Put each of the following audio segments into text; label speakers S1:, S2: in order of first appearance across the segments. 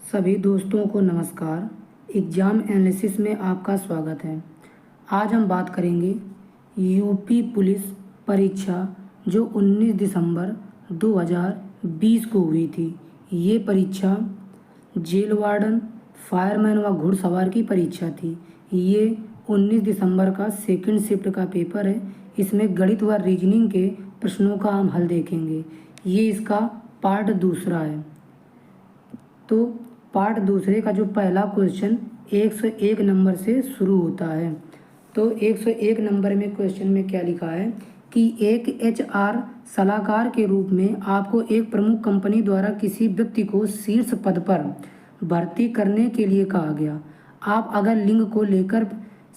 S1: सभी दोस्तों को नमस्कार। एग्ज़ाम एनालिसिस में आपका स्वागत है। आज हम बात करेंगे यूपी पुलिस परीक्षा जो 19 दिसंबर 2020 को हुई थी। ये परीक्षा जेल वार्डन, फायरमैन व घुड़सवार की परीक्षा थी। ये 19 दिसंबर का सेकंड शिफ्ट का पेपर है। इसमें गणित व रीजनिंग के प्रश्नों का हम हल देखेंगे। ये इसका पार्ट दूसरा है। तो पार्ट दूसरे का जो पहला क्वेश्चन 101 नंबर से शुरू होता है। तो 101 नंबर में क्वेश्चन में क्या लिखा है कि एक एचआर सलाहकार के रूप में आपको एक प्रमुख कंपनी द्वारा किसी व्यक्ति को शीर्ष पद पर भर्ती करने के लिए कहा गया। आप अगर लिंग को लेकर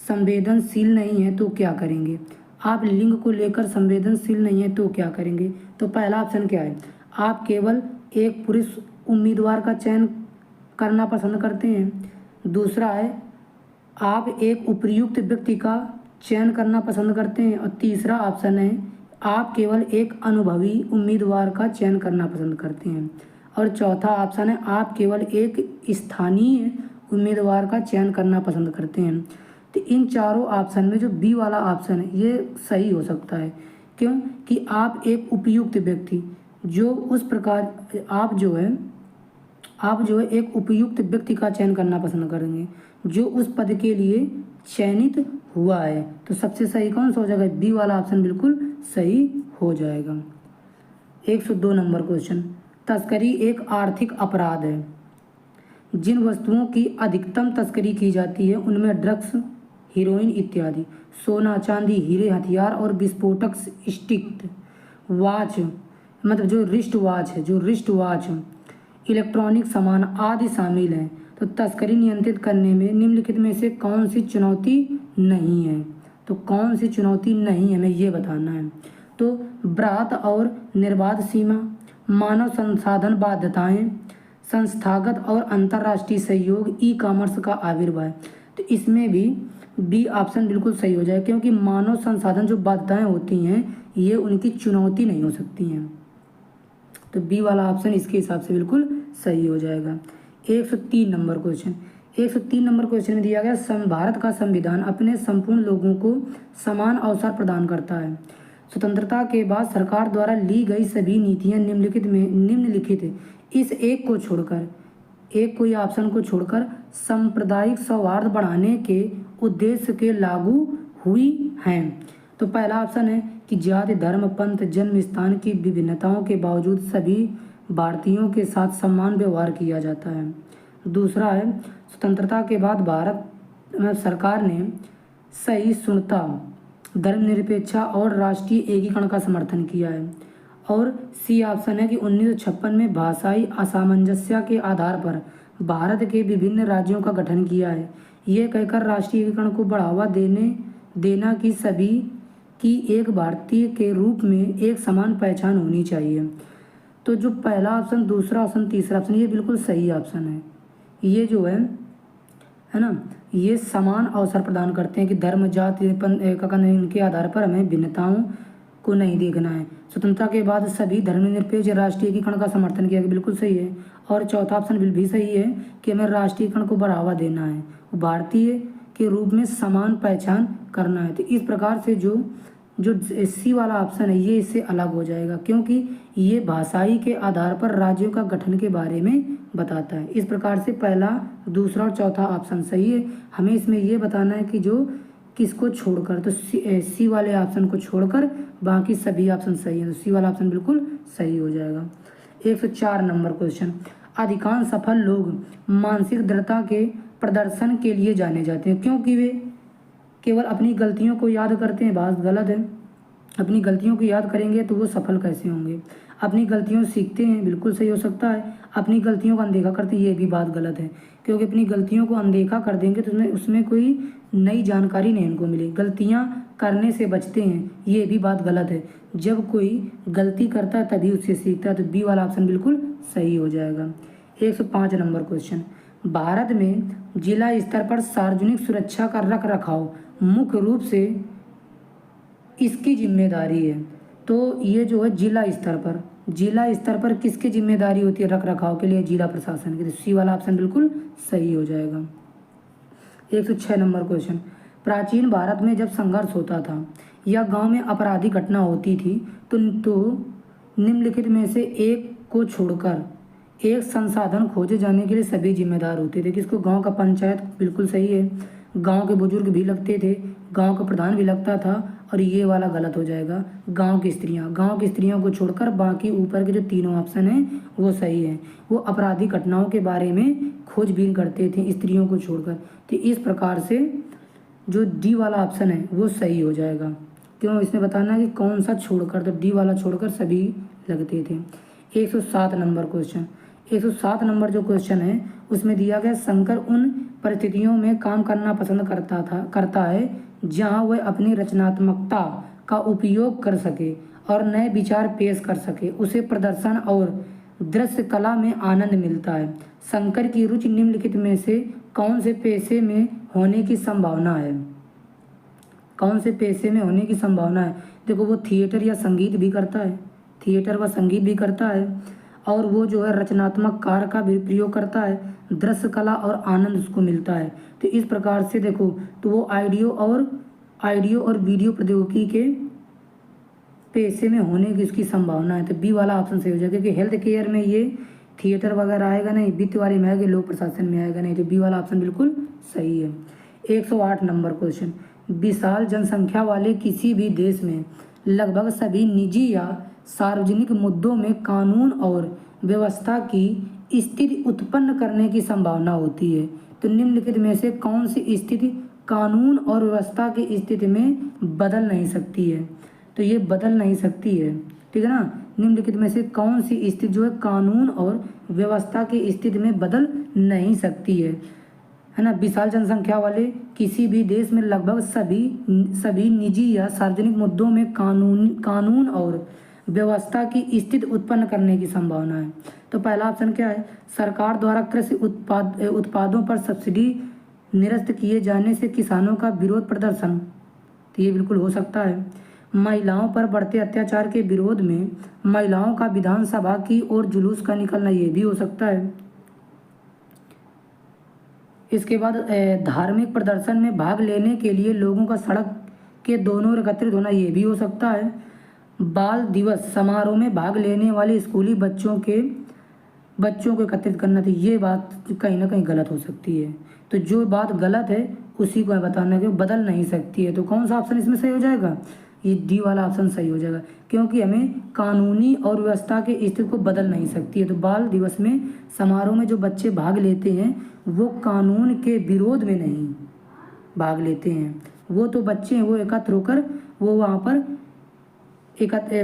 S1: संवेदनशील नहीं हैं तो क्या करेंगे? आप लिंग को लेकर संवेदनशील नहीं हैं तो क्या करेंगे? तो पहला ऑप्शन क्या है? आप केवल एक पुरुष उम्मीदवार का चयन करना पसंद करते हैं। दूसरा है आप एक उपयुक्त व्यक्ति का चयन करना पसंद करते हैं। और तीसरा ऑप्शन है आप केवल एक अनुभवी उम्मीदवार का चयन करना पसंद करते हैं। और चौथा ऑप्शन है आप केवल एक स्थानीय उम्मीदवार का चयन करना पसंद करते हैं। तो इन चारों ऑप्शन में जो बी वाला ऑप्शन है ये सही हो सकता है। क्यों? कि आप एक उपयुक्त व्यक्ति जो उस प्रकार आप जो है एक उपयुक्त व्यक्ति का चयन करना पसंद करेंगे जो उस पद के लिए चयनित हुआ है। तो सबसे सही कौन सा हो जाएगा? बी वाला ऑप्शन बिल्कुल सही हो जाएगा। 102 नंबर क्वेश्चन, तस्करी एक आर्थिक अपराध है। जिन वस्तुओं की अधिकतम तस्करी की जाती है उनमें ड्रग्स, हीरोइन इत्यादि, सोना चांदी, हीरे, हथियार और विस्फोटक, स्टिक वॉच मतलब जो रिस्ट वॉच, इलेक्ट्रॉनिक सामान आदि शामिल हैं। तो तस्करी नियंत्रित करने में निम्नलिखित में से कौन सी चुनौती नहीं है? तो कौन सी चुनौती नहीं है हमें ये बताना है। तो ब्रात और निर्बाध सीमा, मानव संसाधन बाध्यताएं, संस्थागत और अंतर्राष्ट्रीय सहयोग, ई कॉमर्स का आविर्भाव। तो इसमें भी बी ऑप्शन बिल्कुल सही हो जाए क्योंकि मानव संसाधन जो बाध्यताएं होती हैं ये उनकी चुनौती नहीं हो सकती हैं। तो बी वाला ऑप्शन इसके हिसाब से बिल्कुल सही हो जाएगा। 103 नंबर क्वेश्चन, 103 नंबर क्वेश्चन में दिया गया भारत का संविधान अपने संपूर्ण लोगों को समान अवसर प्रदान करता है। स्वतंत्रता के बाद सरकार द्वारा ली गई सभी नीतियां निम्नलिखित इस एक कोई ऑप्शन को छोड़कर सांप्रदायिक सौहार्द बढ़ाने के उद्देश्य के लागू हुई हैं। तो पहला ऑप्शन है कि जाति, धर्म, पंथ, जन्म स्थान की विभिन्नताओं के बावजूद सभी भारतीयों के साथ समान व्यवहार किया जाता है। दूसरा है स्वतंत्रता के बाद भारत सरकार ने सहिष्णुता, धर्मनिरपेक्षता और राष्ट्रीय एकीकरण का समर्थन किया है। और सी ऑप्शन है कि 1956 में भाषाई असामंजस्य के आधार पर भारत के विभिन्न राज्यों का गठन किया है। ये कहकर राष्ट्रीय एकीकरण को बढ़ावा देना कि सभी की एक भारतीय के रूप में एक समान पहचान होनी चाहिए। तो जो पहला ऑप्शन, दूसरा ऑप्शन, तीसरा ऑप्शन ये बिल्कुल सही ऑप्शन है। ये जो है ना, ये समान अवसर प्रदान करते हैं कि धर्म, जाति, इनके आधार पर हमें भिन्नताओं को नहीं देखना है। स्वतंत्रता के बाद सभी धर्मनिरपेक्ष राष्ट्रीय एकीकरण का समर्थन किया गया, बिल्कुल सही है। और चौथा ऑप्शन भी सही है कि हमें राष्ट्रीय एकीकरण को बढ़ावा देना है, भारतीय के रूप में समान पहचान करना है। तो इस प्रकार से जो सी वाला ऑप्शन है ये इससे अलग हो जाएगा क्योंकि ये भाषाई के आधार पर राज्यों का गठन के बारे में बताता है। इस प्रकार से पहला, दूसरा और चौथा ऑप्शन सही है। हमें इसमें ये बताना है कि जो किसको छोड़कर, तो सी वाले ऑप्शन को छोड़कर बाकी सभी ऑप्शन सही है। तो सी वाला ऑप्शन बिल्कुल सही हो जाएगा। 104 नंबर क्वेश्चन, अधिकांश सफल लोग मानसिक दृढ़ता के प्रदर्शन के लिए जाने जाते हैं क्योंकि वे केवल अपनी गलतियों को याद करते हैं। बात गलत है। अपनी गलतियों को याद करेंगे तो वो सफल कैसे होंगे? अपनी गलतियों से सीखते हैं, बिल्कुल सही हो सकता है। अपनी गलतियों को अनदेखा करते हैं, ये भी बात गलत है क्योंकि अपनी गलतियों को अनदेखा कर देंगे तो उसमें कोई नई जानकारी नहीं उनको मिलेगी। गलतियाँ करने से बचते हैं, ये भी बात गलत है। जब कोई गलती करता है तभी उससे सीखता है। तो बी वाला ऑप्शन बिल्कुल सही हो जाएगा। 105 नंबर क्वेश्चन, भारत में जिला स्तर पर सार्वजनिक सुरक्षा का रख रखाव मुख्य रूप से इसकी जिम्मेदारी है। तो ये जो है जिला स्तर पर जिला स्तर पर किसकी जिम्मेदारी होती है रख रखाव के लिए? जिला प्रशासन की। तो सी वाला ऑप्शन बिल्कुल सही हो जाएगा। 106 नंबर क्वेश्चन, प्राचीन भारत में जब संघर्ष होता था या गांव में आपराधिक घटना होती थी तो निम्नलिखित में से एक को छोड़कर एक संसाधन खोजे जाने के लिए सभी जिम्मेदार होते थे। किसको? गांव का पंचायत, बिल्कुल सही है। गांव के बुजुर्ग भी लगते थे, गांव का प्रधान भी लगता था, और ये वाला गलत हो जाएगा। गांव की स्त्रियों को छोड़कर बाकी ऊपर के जो तीनों ऑप्शन हैं वो सही है। वो आपराधिक घटनाओं के बारे में खोजबीन करते थे स्त्रियों को छोड़कर। तो इस प्रकार से जो डी वाला ऑप्शन है वो सही हो जाएगा। क्यों? इसमें बताना है कि कौन सा छोड़कर, तो डी वाला छोड़कर सभी लगते थे। 107 नंबर क्वेश्चन, 107 नंबर जो क्वेश्चन है उसमें दिया गया, शंकर उन परिस्थितियों में काम करना पसंद करता है जहां वह अपनी रचनात्मकता का उपयोग कर सके और नए विचार पेश कर सके। उसे प्रदर्शन और दृश्य कला में आनंद मिलता है। शंकर की रुचि निम्नलिखित में से कौन से पेशे में होने की संभावना है? कौन से पेशे में होने की संभावना है? देखो, वो थिएटर या संगीत भी करता है, थिएटर व संगीत भी करता है, और वो जो है रचनात्मक कार्य का भी प्रयोग करता है, दृश्य कला और आनंद उसको मिलता है। तो इस प्रकार से देखो, तो वो ऑडियो और वीडियो प्रौद्योगिकी के पेशे में होने की उसकी संभावना है। तो बी वाला ऑप्शन सही हो जाएगा, क्योंकि हेल्थ केयर में ये थिएटर वगैरह आएगा नहीं, वित्त वाले में आएगा, लोक प्रशासन में आएगा नहीं। तो बी वाला ऑप्शन बिल्कुल सही है। 108 नंबर क्वेश्चन, विशाल जनसंख्या वाले किसी भी देश में लगभग सभी निजी या सार्वजनिक मुद्दों में कानून और व्यवस्था की स्थिति उत्पन्न करने की संभावना होती है। तो निम्नलिखित में से कौन सी स्थिति कानून और व्यवस्था की स्थिति में बदल नहीं सकती है? तो ये बदल नहीं सकती है, ठीक है ना। निम्नलिखित में से कौन सी स्थिति जो है कानून और व्यवस्था की स्थिति में बदल नहीं सकती है ना। विशाल जनसंख्या वाले किसी भी देश में लगभग सभी निजी या सार्वजनिक मुद्दों में कानून और व्यवस्था की स्थिति उत्पन्न करने की संभावना है। तो पहला ऑप्शन क्या है? सरकार द्वारा कृषि उत्पादों पर सब्सिडी निरस्त किए जाने से किसानों का विरोध प्रदर्शन, तो ये बिल्कुल हो सकता है। महिलाओं पर बढ़ते अत्याचार के विरोध में महिलाओं का विधानसभा की ओर जुलूस का निकलना, ये भी हो सकता है। इसके बाद धार्मिक प्रदर्शन में भाग लेने के लिए लोगों का सड़क के दोनों ओर एकत्रित होना, ये भी हो सकता है। बाल दिवस समारोह में भाग लेने वाले स्कूली बच्चों को एकत्रित करना, तो ये बात कहीं ना कहीं गलत हो सकती है। तो जो बात गलत है उसी को बताना कि बदल नहीं सकती है। तो कौन सा ऑप्शन इसमें सही हो जाएगा? ये डी वाला ऑप्शन सही हो जाएगा, क्योंकि हमें कानूनी और व्यवस्था के स्थिति को बदल नहीं सकती है। तो बाल दिवस में समारोह में जो बच्चे भाग लेते हैं वो कानून के विरोध में नहीं भाग लेते हैं। वो तो बच्चे हैं, वो एकत्र होकर वो वहाँ पर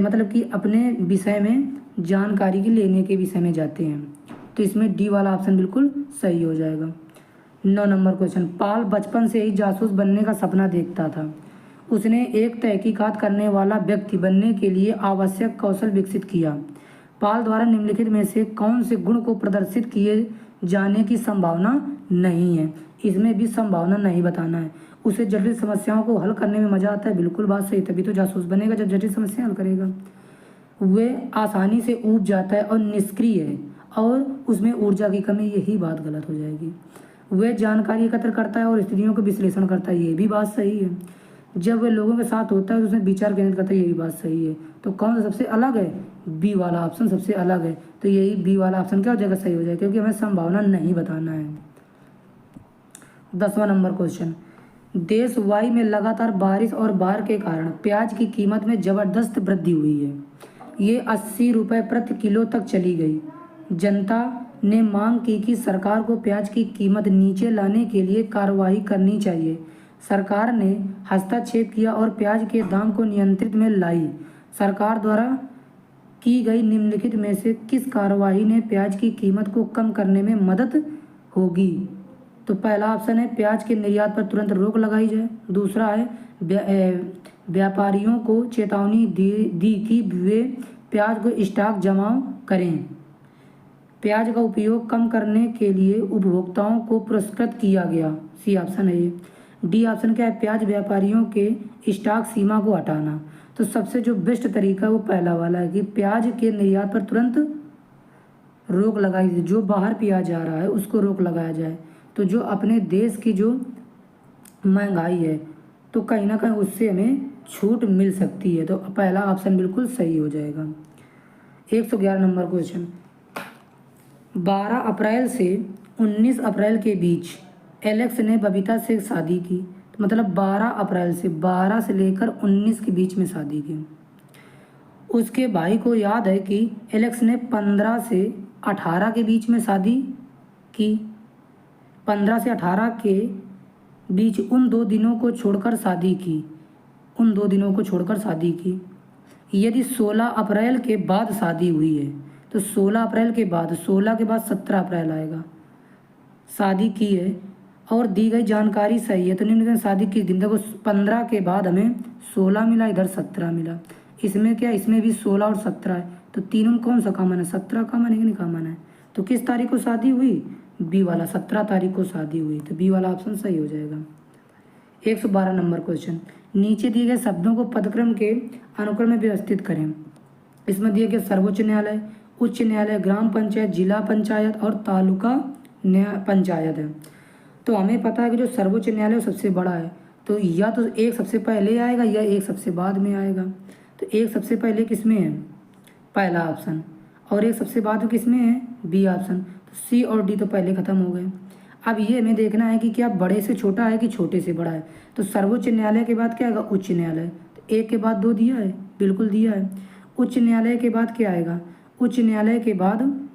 S1: मतलब कि अपने विषय में जानकारी की लेने के विषय में जाते हैं। तो इसमें डी वाला ऑप्शन बिल्कुल सही हो जाएगा। 9 नंबर क्वेश्चन, पाल बचपन से ही जासूस बनने का सपना देखता था। उसने एक तहकीकात करने वाला व्यक्ति बनने के लिए आवश्यक कौशल विकसित किया। पाल द्वारा निम्नलिखित में से कौन से गुण को प्रदर्शित किए जाने की संभावना नहीं है? इसमें भी संभावना नहीं बताना है। उसे जटिल समस्याओं को हल करने में मजा आता है, बिल्कुल बात सही, तभी तो जासूस बनेगा जब जटिल समस्या हल करेगा। वह आसानी से ऊब जाता है और निष्क्रिय है और उसमें ऊर्जा की कमी, यही बात गलत हो जाएगी। वह जानकारी एकत्र करता है और स्थितियों का विश्लेषण करता है, ये भी बात सही है। जब वह लोगों के साथ होता है तो उसमें विचार केंद्रित करता है, ये भी बात सही है। तो कौन सा सबसे अलग है? बी वाला ऑप्शन सबसे अलग है। तो यही बी वाला ऑप्शन क्या हो जाएगा? सही हो जाएगा, क्योंकि हमें संभावना नहीं बताना है। 10वां नंबर क्वेश्चन, देश वाई में लगातार बारिश और बाढ़ के कारण प्याज की कीमत में जबरदस्त वृद्धि हुई है। ये 80 रुपये प्रति किलो तक चली गई। जनता ने मांग की कि सरकार को प्याज की कीमत नीचे लाने के लिए कार्रवाई करनी चाहिए। सरकार ने हस्तक्षेप किया और प्याज के दाम को नियंत्रित में लाई। सरकार द्वारा की गई निम्नलिखित में से किस कार्रवाई ने प्याज की कीमत को कम करने में मदद होगी? तो पहला ऑप्शन है प्याज के निर्यात पर तुरंत रोक लगाई जाए। दूसरा है व्यापारियों को चेतावनी दी कि वे प्याज को स्टॉक जमा करें। प्याज का उपयोग कम करने के लिए उपभोक्ताओं को पुरस्कृत किया गया। सी ऑप्शन है ये। डी ऑप्शन क्या है? प्याज व्यापारियों के स्टॉक सीमा को हटाना। तो सबसे जो बेस्ट तरीका वो पहला वाला है कि प्याज के निर्यात पर तुरंत रोक लगाई जाए। जो बाहर प्याज जा रहा है उसको रोक लगाया जाए। तो जो अपने देश की जो महंगाई है तो कहीं ना कहीं उससे हमें छूट मिल सकती है। तो पहला ऑप्शन बिल्कुल सही हो जाएगा। 111 नंबर क्वेश्चन, 12 अप्रैल से 19 अप्रैल के बीच एलेक्स ने बबीता से शादी की। तो मतलब 12 अप्रैल से 12 से लेकर 19 के बीच में शादी की। उसके भाई को याद है कि एलेक्स ने 15 से 18 के बीच में शादी की। 15 से 18 के बीच उन 2 दिनों को छोड़कर शादी की। उन 2 दिनों को छोड़कर शादी की। यदि 16 अप्रैल के बाद शादी हुई है तो 16 अप्रैल के बाद 16 के बाद 17 अप्रैल आएगा। शादी की है और दी गई जानकारी सही है तो निम्न शादी किस दिन, देखो 15 के बाद हमें 16 मिला, इधर 17 मिला। इसमें क्या, इसमें भी 16 और 17 है तो तीनों में कौन सा कॉमन है, 17 कॉमन है कि नहीं कॉमन है। तो किस तारीख को शादी हुई, बी वाला 17 तारीख को शादी हुई। तो बी वाला ऑप्शन सही हो जाएगा। 112 नंबर क्वेश्चन, नीचे दिए गए शब्दों को पदक्रम के अनुक्रम में व्यवस्थित करें। इसमें दिए गए सर्वोच्च न्यायालय, उच्च न्यायालय, ग्राम पंचायत, जिला पंचायत और तालुका न्याय पंचायत है। तो हमें पता है कि जो सर्वोच्च न्यायालय सबसे बड़ा है तो या तो एक सबसे पहले आएगा या एक सबसे बाद में आएगा। तो एक सबसे पहले किस में है, पहला ऑप्शन, और एक सबसे बाद में किस में है, बी ऑप्शन। तो सी और डी तो पहले ख़त्म हो गए। अब ये हमें देखना है कि क्या बड़े से छोटा है कि छोटे से बड़ा है। तो सर्वोच्च न्यायालय के बाद क्या आएगा, उच्च न्यायालय। तो एक के बाद 2 दिया है, बिल्कुल दिया है। उच्च न्यायालय के बाद क्या आएगा, उच्च न्यायालय के बाद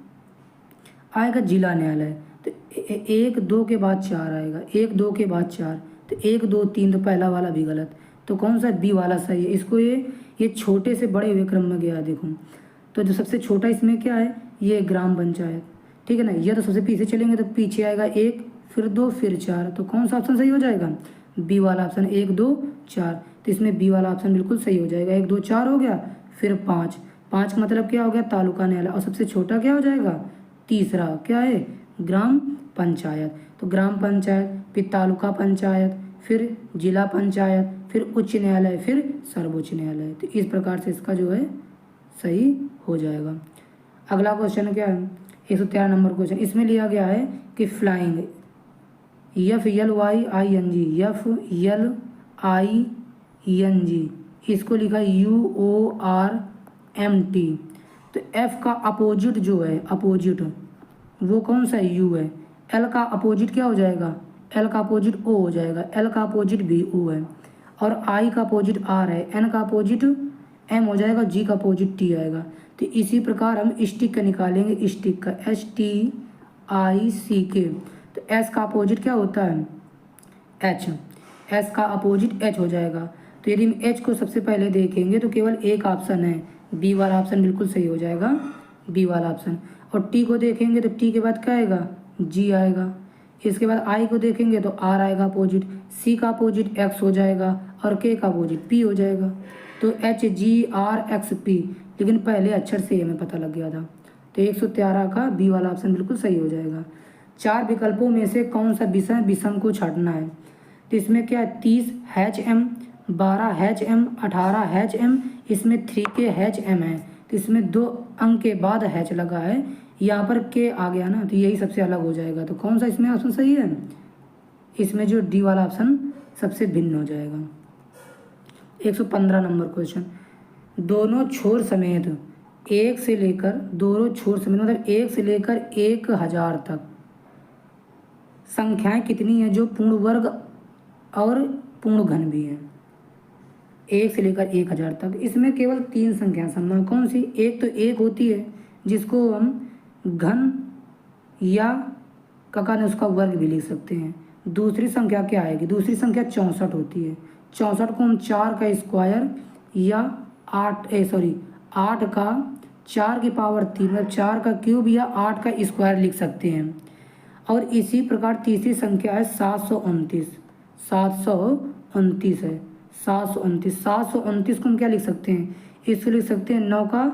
S1: आएगा जिला न्यायालय। तो 1 2 के बाद 4 आएगा, 1 2 के बाद 4। तो 1 2 3, तो पहला वाला भी गलत। तो कौन सा, बी वाला सही है। इसको ये छोटे से बड़े हुए क्रम में गया देखो। तो जो सबसे छोटा इसमें क्या है, ये ग्राम पंचायत, ठीक है ना। ये तो सबसे पीछे चलेंगे तो पीछे आएगा 1 फिर 2 फिर 4। तो कौन सा ऑप्शन सही हो जाएगा, बी वाला ऑप्शन, 1 2 4। तो इसमें बी वाला ऑप्शन बिल्कुल सही हो जाएगा। 1 2 4 हो गया, फिर 5 5 का मतलब क्या हो गया, तालुका न्यायालय। और सबसे छोटा क्या हो जाएगा, तीसरा क्या है, ग्राम पंचायत। तो ग्राम पंचायत, फिर तालुका पंचायत, फिर जिला पंचायत, फिर उच्च न्यायालय, फिर सर्वोच्च न्यायालय। तो इस प्रकार से इसका जो है सही हो जाएगा। अगला क्वेश्चन क्या है, 113 नंबर क्वेश्चन। इसमें लिया गया है कि फ्लाइंग, FLYING, इसको लिखा UORMT। तो F का अपोजिट जो है, अपोजिट वो कौन सा है, U है। L का अपोजिट क्या हो जाएगा, L का अपोजिट O हो जाएगा, L का अपोजिट भी O है। और I का अपोजिट R है, N का अपोजिट M हो जाएगा, G का अपोजिट T आएगा। तो इसी प्रकार हम स्टिक का निकालेंगे, स्टिक का STICK। तो S का अपोजिट क्या होता है, H। S का अपोजिट H हो जाएगा। तो यदि हम H को सबसे पहले देखेंगे तो केवल एक ऑप्शन है, बी वाला ऑप्शन बिल्कुल सही हो जाएगा, बी वाला ऑप्शन। और T को देखेंगे तो T के बाद क्या आएगा, G आएगा। इसके बाद I को देखेंगे तो R आएगा अपोजिट, C का अपोजिट X हो जाएगा और K का अपोजिट P हो जाएगा। तो HGRXP, लेकिन पहले अक्षर से हमें पता लग गया था। तो 113 का बी वाला ऑप्शन बिल्कुल सही हो जाएगा। 4 विकल्पों में से कौन सा विषम को छांटना है। तो इसमें क्या है, 30 HM, 12 HM, 18 HM, इसमें 3K HM है। तो इसमें 2 अंक के बाद H लगा है, यहाँ पर K आ गया ना, तो यही सबसे अलग हो जाएगा। तो कौन सा इसमें ऑप्शन सही है, इसमें जो डी वाला ऑप्शन सबसे भिन्न हो जाएगा। 115 नंबर क्वेश्चन, दोनों छोर समेत 1 से लेकर, दोनों छोर समेत मतलब 1 से लेकर 1000 तक संख्याएं कितनी हैं जो पूर्ण वर्ग और पूर्ण घन भी हैं। 1 से लेकर 1000 तक, इसमें केवल 3 संख्याएं संभव। कौन सी, एक तो 1 होती है जिसको हम घन या कका उसका वर्ग भी लिख सकते हैं। दूसरी संख्या क्या आएगी, दूसरी संख्या 64 होती है। 64 को हम 4 का स्क्वायर या 8 का 4 की पावर 3 मतलब 4 का क्यूब या 8 का स्क्वायर लिख सकते हैं। और इसी प्रकार तीसरी संख्या है 729 है 729 को हम क्या लिख सकते हैं, इसको लिख सकते हैं 9 का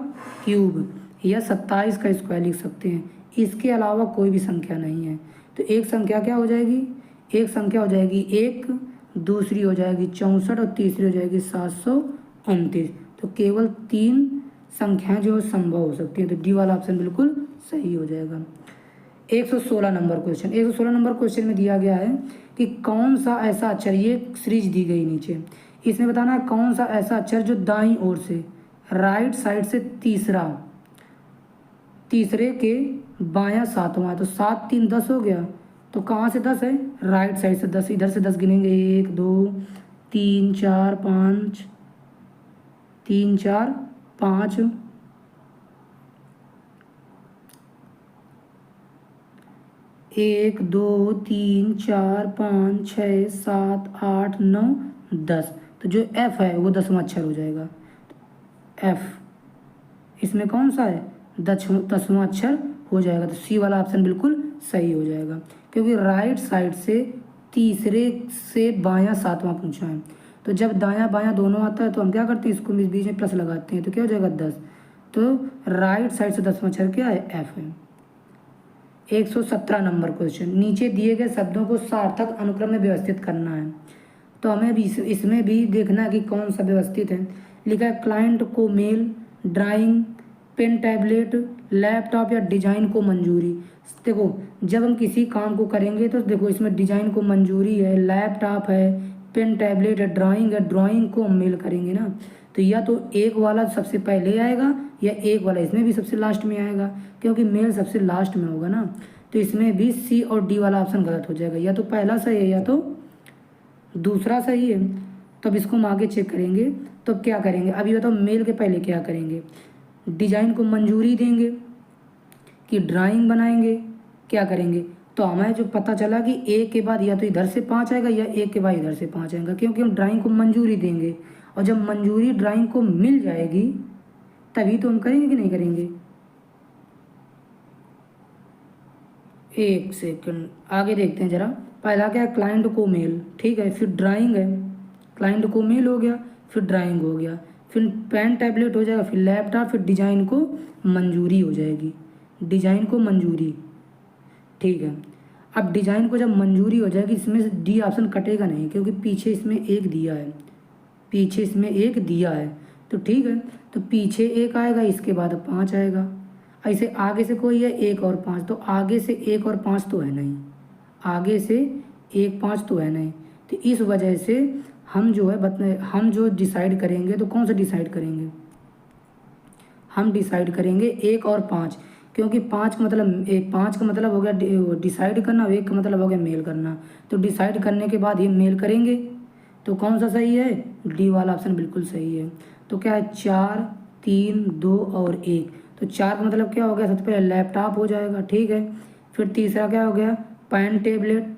S1: क्यूब या 27 का स्क्वायर लिख सकते हैं। इसके अलावा कोई भी संख्या नहीं है। तो एक संख्या क्या हो जाएगी, एक संख्या हो जाएगी 1, दूसरी हो जाएगी 64 और तीसरी हो जाएगी 729। 29। तो केवल 3 संख्याएं जो संभव हो सकती हैं, तो डी वाला ऑप्शन बिल्कुल सही हो जाएगा। 116 नंबर क्वेश्चन, 116 नंबर क्वेश्चन में दिया गया है कि कौन सा ऐसा अक्षर, ये सीरीज दी गई नीचे, इसमें बताना है कौन सा ऐसा अक्षर जो दाईं ओर से, राइट साइड से तीसरे के बायां सातवां है। तो 7 3 10 हो गया, तो कहाँ से 10 है, राइट साइड से 10, इधर से 10 गिनेंगे, 1 2 3 4 5, 3 4 5, 1 2 3 4 5 6 7 8 9 10। तो जो एफ है वो 10वां अक्षर हो जाएगा। एफ इसमें कौन सा है, 10वां अक्षर हो जाएगा। तो सी वाला ऑप्शन बिल्कुल सही हो जाएगा, क्योंकि राइट साइड से तीसरे से बायां सातवां पूछा है। तो जब दायां बायां दोनों आता है तो हम क्या करते हैं, इसको बीच में प्लस लगाते हैं, तो क्या हो जाएगा 10। तो राइट साइड से 10वां अक्षर क्या है, एफ है। 117 नंबर क्वेश्चन, नीचे दिए गए शब्दों को सार्थक अनुक्रम में व्यवस्थित करना है। तो हमें भी इसमें भी देखना है कि कौन सा व्यवस्थित है। लिखा है क्लाइंट को mail, drawing, pen tablet, laptop या डिजाइन को मंजूरी। देखो जब हम किसी काम को करेंगे तो देखो इसमें डिजाइन को मंजूरी है, लैपटॉप है, पेन टैबलेट है, ड्राइंग है, ड्राइंग को हम मेल करेंगे ना, तो या तो एक वाला सबसे पहले आएगा या एक वाला इसमें भी सबसे लास्ट में आएगा, क्योंकि मेल सबसे लास्ट में होगा ना। तो इसमें भी सी और डी वाला ऑप्शन गलत हो जाएगा, या तो पहला सही है या तो दूसरा सही है। तो अब इसको हम आगे चेक करेंगे। तो क्या करेंगे, अभी बताओ मेल के पहले क्या करेंगे, डिजाइन को मंजूरी देंगे कि ड्राइंग बनाएंगे, क्या करेंगे। तो हमें जो पता चला कि एक के बाद या तो इधर से 5 आएगा या एक के बाद इधर से 5 आएगा, क्योंकि हम ड्राइंग को मंजूरी देंगे, और जब मंजूरी ड्राइंग को मिल जाएगी तभी तो हम करेंगे कि नहीं करेंगे। एक सेकंड आगे देखते हैं जरा। पहला क्या है, क्लाइंट को मेल, ठीक है, फिर ड्राइंग है, क्लाइंट को मेल हो गया, फिर ड्राइंग हो गया, फिर पेन टैबलेट हो जाएगा, फिर लैपटॉप, फिर डिजाइन को मंजूरी हो जाएगी, डिजाइन को मंजूरी, ठीक है। अब डिजाइन को जब मंजूरी हो जाएगी, इसमें से डी ऑप्शन कटेगा नहीं, क्योंकि पीछे इसमें एक दिया है, पीछे इसमें एक दिया है, तो ठीक है। तो पीछे एक आएगा, इसके बाद 5 आएगा, ऐसे आगे से कोई है 1 और 5, तो आगे से 1 और 5 तो है नहीं, आगे से 1 5 तो है नहीं। तो इस वजह से हम जो है हम जो डिसाइड करेंगे, तो कौन सा डिसाइड करेंगे, हम डिसाइड करेंगे 1 और 5, क्योंकि 5 का मतलब 5 का मतलब हो गया डिसाइड करना, 1 का मतलब हो गया मेल करना। तो डिसाइड करने के बाद ये मेल करेंगे, तो कौन सा सही है, डी वाला ऑप्शन बिल्कुल सही है। तो क्या है, 4 3 2 और 1। तो 4 का मतलब क्या हो गया, सबसे पहले लैपटॉप हो जाएगा, ठीक है। फिर तीसरा क्या हो गया, पेन टैबलेट,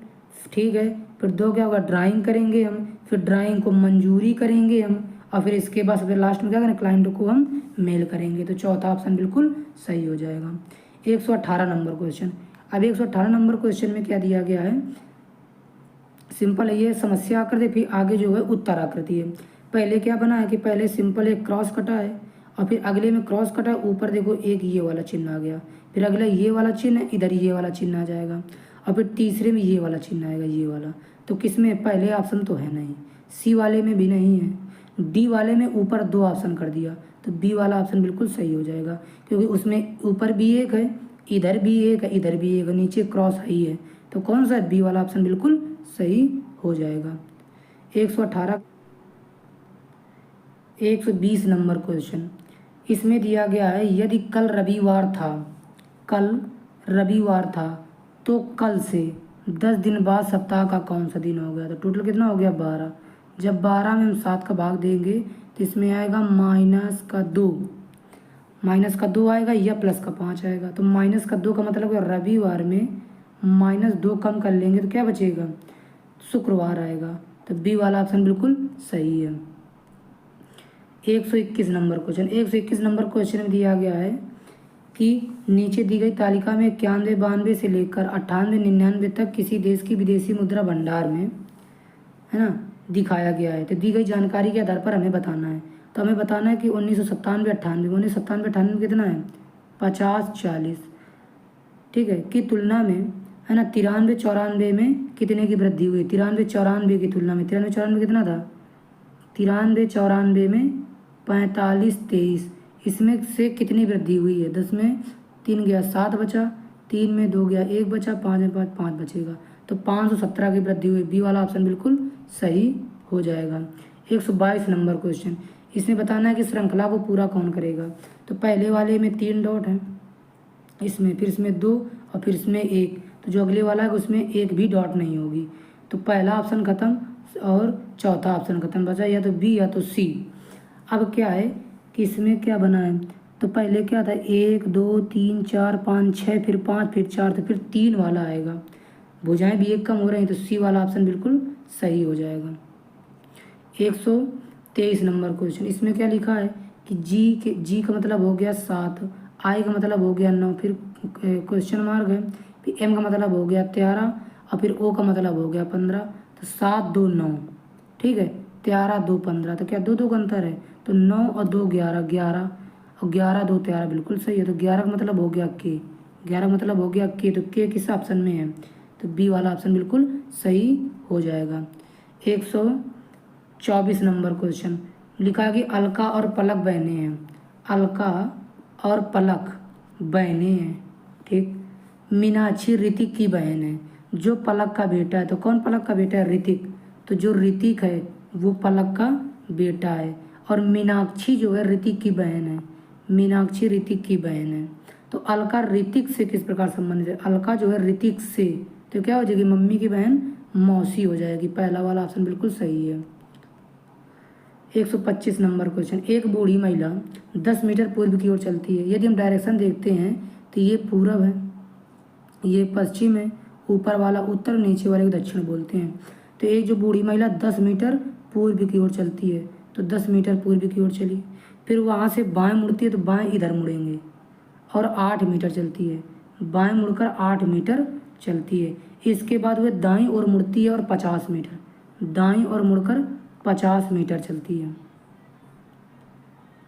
S1: ठीक है। फिर 2 क्या होगा, ड्राइंग करेंगे हम, फिर ड्राइंग को मंजूरी करेंगे हम, और फिर इसके बाद सबसे लास्ट में क्या करें, क्लाइंट को हम मेल करेंगे। तो चौथा ऑप्शन बिल्कुल सही हो जाएगा। 118 नंबर क्वेश्चन, अब 118 नंबर क्वेश्चन में क्या दिया गया है, सिंपल है, ये समस्या आकृति, फिर आगे जो है उत्तर आकृति है। पहले क्या बना है कि पहले सिंपल एक क्रॉस कटा है, और फिर अगले में क्रॉस कटा है, ऊपर देखो एक ये वाला चिन्ह आ गया, फिर अगला ये वाला चिन्ह, इधर ये वाला चिन्ह आ जाएगा, और फिर तीसरे में ये वाला चिन्ह आएगा, ये वाला। तो किस में, पहले ऑप्शन तो है नहीं, सी वाले में भी नहीं है, डी वाले में ऊपर 2 ऑप्शन कर दिया, तो बी वाला ऑप्शन बिल्कुल सही हो जाएगा, क्योंकि उसमें ऊपर भी एक है, इधर भी एक है, इधर भी एक है, नीचे क्रॉस ही है। तो कौन सा है, बी वाला ऑप्शन बिल्कुल सही हो जाएगा। 120 नंबर क्वेश्चन, इसमें दिया गया है यदि कल रविवार था तो कल से 10 दिन बाद सप्ताह का कौन सा दिन हो गया। तो टोटल कितना हो गया, 12। जब 12 में हम 7 का भाग देंगे तो इसमें आएगा -2 आएगा या +5 आएगा। तो -2 का मतलब है रविवार में -2 कम कर लेंगे तो क्या बचेगा, शुक्रवार आएगा। तो बी वाला ऑप्शन बिल्कुल सही है। 121 नंबर क्वेश्चन, 121 नंबर क्वेश्चन में दिया गया है कि नीचे दी गई तालिका में 91 92 से लेकर 98 99 तक किसी देश की विदेशी मुद्रा भंडार में, है ना, दिखाया गया है। तो दी गई जानकारी के आधार पर हमें बताना है। तो हमें बताना है कि 1997 98 में कितना है, 50 40, ठीक है, की तुलना में, है ना, 93 94 में कितने की वृद्धि हुई। 93 94 की तुलना में, 93 94 कितना था, 93 94 में 45 23, इसमें से कितनी वृद्धि हुई है? 10 में 3 गया 7 बचा, 3 में 2 गया 1 बचा, 5 में 5 5 बचेगा, तो 517 की वृद्धि हुई। बी वाला ऑप्शन बिल्कुल सही हो जाएगा। 122 नंबर क्वेश्चन, इसमें बताना है कि श्रृंखला को पूरा कौन करेगा। तो पहले वाले में 3 डॉट हैं, इसमें फिर इसमें 2 और फिर इसमें 1, तो जो अगले वाला है उसमें एक भी डॉट नहीं होगी। तो पहला ऑप्शन खत्म और चौथा ऑप्शन खत्म, बचा या तो बी या तो सी। अब क्या है कि इसमें क्या बना है, तो पहले क्या था 1 2 3 4 5 6, फिर 5 फिर 4, तो फिर 3 वाला आएगा। भुजाएं भी एक कम हो रही हैं, तो सी वाला ऑप्शन बिल्कुल सही हो जाएगा। 123 नंबर क्वेश्चन, इसमें क्या लिखा है कि जी का मतलब हो गया 7, आई का मतलब हो गया 9, फिर क्वेश्चन मार्क है, फिर एम का मतलब हो गया 13 और फिर ओ का मतलब हो गया 15, तो 7 2 9, ठीक है, 13 2 15, तो क्या 2 2 का अंतर है, तो 9 और 2 11 11 और 11 2 13 बिल्कुल सही है। तो 11 का मतलब हो गया के, 11 का मतलब हो गया के, तो के किस ऑप्शन में है, तो बी वाला ऑप्शन बिल्कुल सही हो जाएगा। 124 नंबर क्वेश्चन, लिखा है कि अलका और पलक बहनें हैं, अलका और पलक बहनें हैं, ठीक। मीनाक्षी ऋतिक की बहन है, जो पलक का बेटा है, तो कौन पलक का बेटा है, ऋतिक, तो जो ऋतिक है वो पलक का बेटा है, और मीनाक्षी जो है ऋतिक की बहन है, मीनाक्षी ऋतिक की बहन है। तो अलका ऋतिक से किस प्रकार संबंधित है, अलका जो है ऋतिक से, तो क्या हो जाएगी, मम्मी की बहन मौसी हो जाएगी। पहला वाला ऑप्शन बिल्कुल सही है। 125 नंबर क्वेश्चन, एक बूढ़ी महिला 10 मीटर पूर्व की ओर चलती है। यदि हम डायरेक्शन देखते हैं तो ये पूरब है, ये पश्चिम है, ऊपर वाला उत्तर, नीचे वाले को दक्षिण बोलते हैं। तो एक जो बूढ़ी महिला 10 मीटर पूर्व की ओर चलती है, तो 10 मीटर पूर्व की ओर चली, फिर वहाँ से बाएं मुड़ती है, तो बाएं इधर मुड़ेंगे, और 8 मीटर चलती है, बाएं मुड़कर 8 मीटर चलती है। इसके बाद वह दाईं ओर मुड़ती है और 50 मीटर, दाईं ओर मुड़कर 50 मीटर चलती है,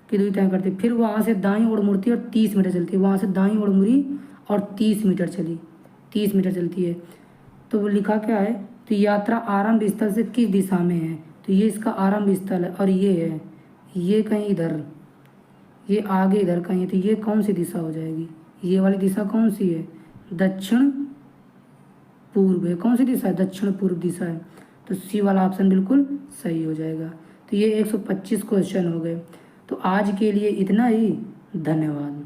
S1: कि दूरी तय करती है। फिर वहाँ से दाईं ओर मुड़ती है और 30 मीटर चलती है, वहाँ से दाईं ओर मुड़ी और 30 मीटर चली, 30 मीटर चलती है। तो वो लिखा क्या है, तो यात्रा आरंभ स्थल से किस दिशा में है, तो ये इसका आरंभ स्थल है, और ये है, ये कहीं इधर, ये आगे इधर कहीं है, तो ये कौन सी दिशा हो जाएगी, ये वाली दिशा कौन सी है, दक्षिण पूर्व है। कौन सी दिशा है, दक्षिण पूर्व दिशा है, तो सी वाला ऑप्शन बिल्कुल सही हो जाएगा। तो ये 125 क्वेश्चन हो गए। तो आज के लिए इतना ही, धन्यवाद।